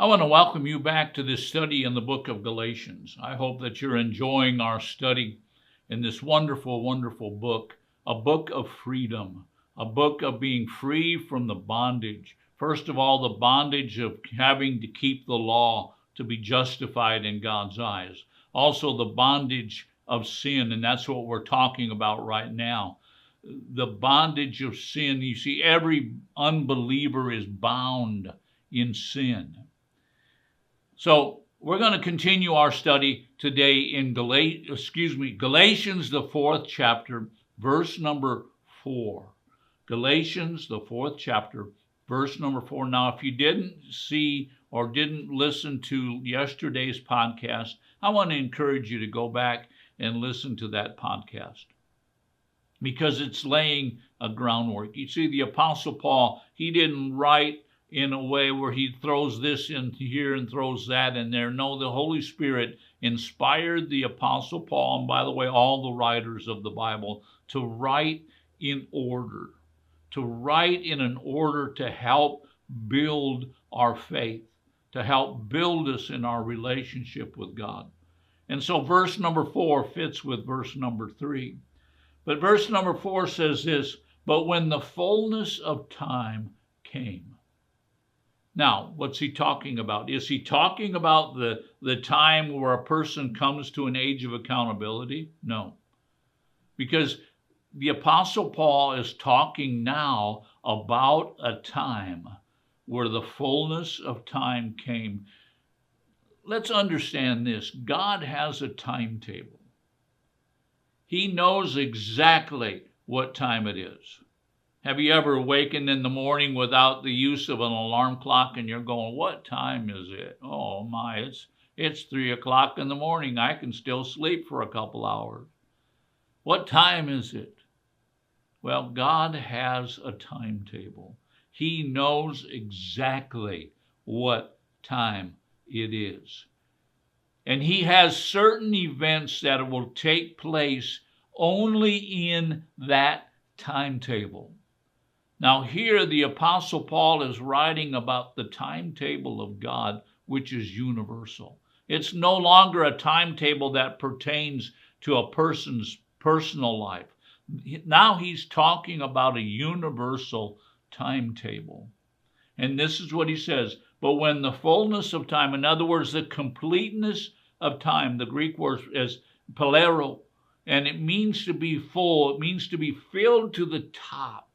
I want to welcome you back to this study in the book of Galatians. I hope that you're enjoying our study in this wonderful, wonderful book, a book of freedom, a book of being free from the bondage. First of all, the bondage of having to keep the law to be justified in God's eyes. Also, the bondage of sin, and that's what we're talking about right now. The bondage of sin. You see, every unbeliever is bound in sin. So we're going to continue our study today in Galatians, the 4th chapter, verse number 4. Galatians, the 4th chapter, verse number 4. Now, if you didn't see or didn't listen to yesterday's podcast, I want to encourage you to go back and listen to that podcast, because it's laying a groundwork. You see, the Apostle Paul, he didn't write in a way where he throws this in here and throws that in there. No, the Holy Spirit inspired the Apostle Paul, and by the way, all the writers of the Bible, to write in order, to help build our faith, to help build us in our relationship with God. And so verse number 4 fits with verse number 3. But verse number 4 says this, "But when the fullness of time came." Now, what's he talking about? Is he talking about the time where a person comes to an age of accountability? No. Because the Apostle Paul is talking now about a time where the fullness of time came. Let's understand this. God has a timetable. He knows exactly what time it is. Have you ever awakened in the morning without the use of an alarm clock and you're going, what time is it? Oh my, it's 3 o'clock in the morning. I can still sleep for a couple hours. What time is it? Well, God has a timetable. He knows exactly what time it is. And he has certain events that will take place only in that timetable. Now here the Apostle Paul is writing about the timetable of God, which is universal. It's no longer a timetable that pertains to a person's personal life. Now he's talking about a universal timetable. And this is what he says, "But when the fullness of time," in other words, the completeness of time, the Greek word is palero, and it means to be full. It means to be filled to the top.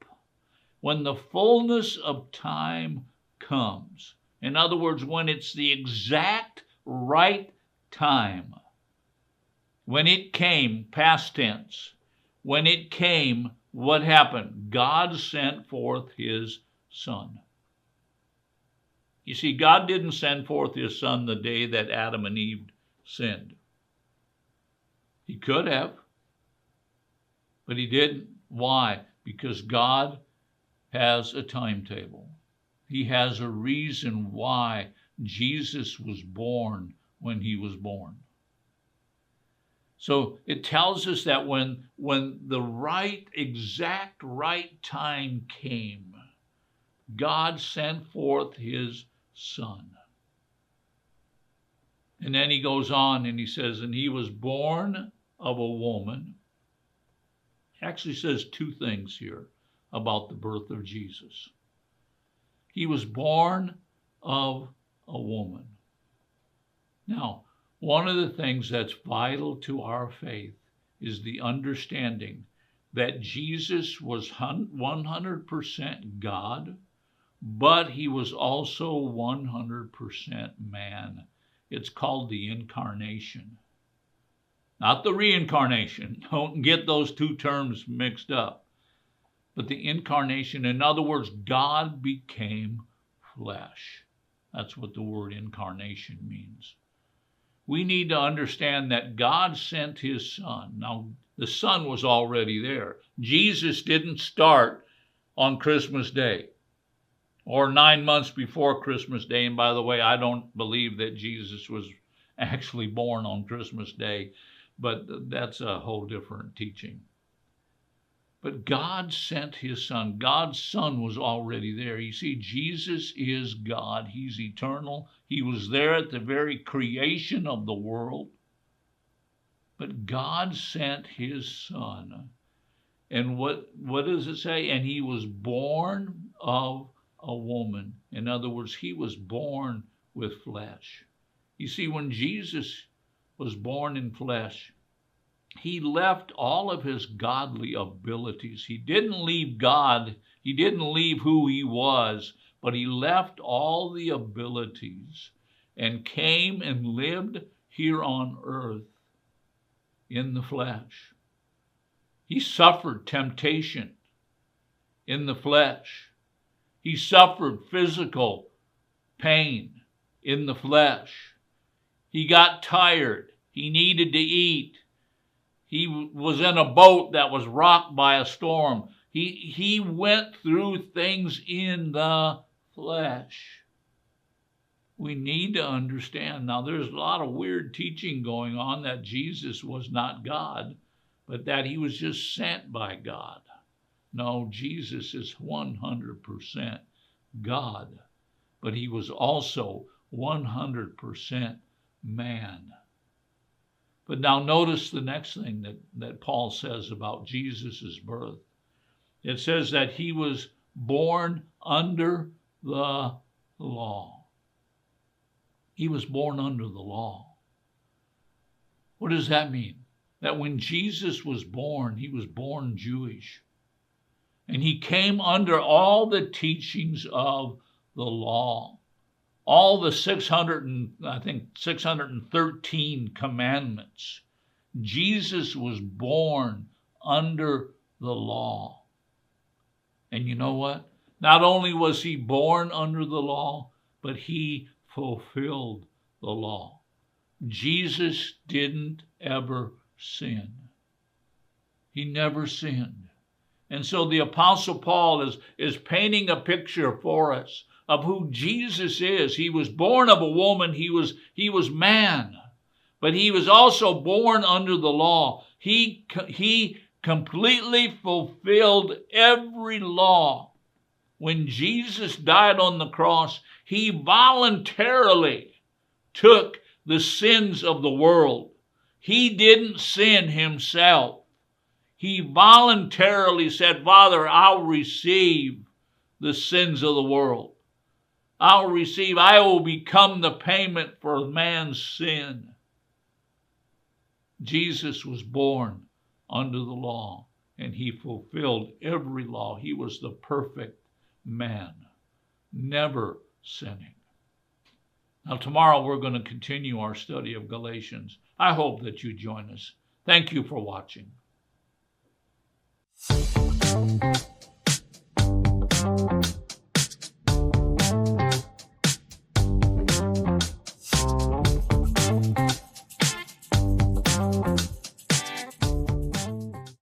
When the fullness of time comes, in other words, when it's the exact right time, when it came, past tense, when it came, what happened? God sent forth his Son. You see, God didn't send forth his Son the day that Adam and Eve sinned. He could have, but he didn't. Why? Because God has a timetable. He has a reason why Jesus was born when he was born. So it tells us that when the exact right time came, God sent forth his Son. And then he goes on and he says, "And he was born of a woman." He actually says two things here about the birth of Jesus. He was born of a woman. Now, one of the things that's vital to our faith is the understanding that Jesus was 100% God, but he was also 100% man. It's called the incarnation. Not the reincarnation. Don't get those two terms mixed up. But the incarnation, in other words, God became flesh. That's what the word incarnation means. We need to understand that God sent his Son. Now, the Son was already there. Jesus didn't start on Christmas Day or 9 months before Christmas Day. And by the way, I don't believe that Jesus was actually born on Christmas Day, but that's a whole different teaching. But God sent his Son. God's Son was already there. You see, Jesus is God. He's eternal. He was there at the very creation of the world. But God sent his Son. And what does it say? And he was born of a woman. In other words, he was born with flesh. You see, when Jesus was born in flesh, he left all of his godly abilities. He didn't leave God. He didn't leave who he was, but he left all the abilities and came and lived here on earth in the flesh. He suffered temptation in the flesh. He suffered physical pain in the flesh. He got tired. He needed to eat. He was in a boat that was rocked by a storm. He went through things in the flesh. We need to understand. Now, there's a lot of weird teaching going on that Jesus was not God, but that he was just sent by God. No, Jesus is 100% God, but he was also 100% man. But now notice the next thing that Paul says about Jesus' birth. It says that he was born under the law. He was born under the law. What does that mean? That when Jesus was born, he was born Jewish. And he came under all the teachings of the law. All the 613 commandments. Jesus was born under the law. And you know what? Not only was he born under the law, but he fulfilled the law. Jesus didn't ever sin. He never sinned. And so the Apostle Paul is painting a picture for us of who Jesus is. He was born of a woman. He was man, but he was also born under the law. He completely fulfilled every law. When Jesus died on the cross, he voluntarily took the sins of the world. He didn't sin himself. He voluntarily said, Father, I'll receive the sins of the world. I will become the payment for man's sin. Jesus was born under the law, and he fulfilled every law. He was the perfect man, never sinning. Now, tomorrow we're going to continue our study of Galatians. I hope that you join us. Thank you for watching.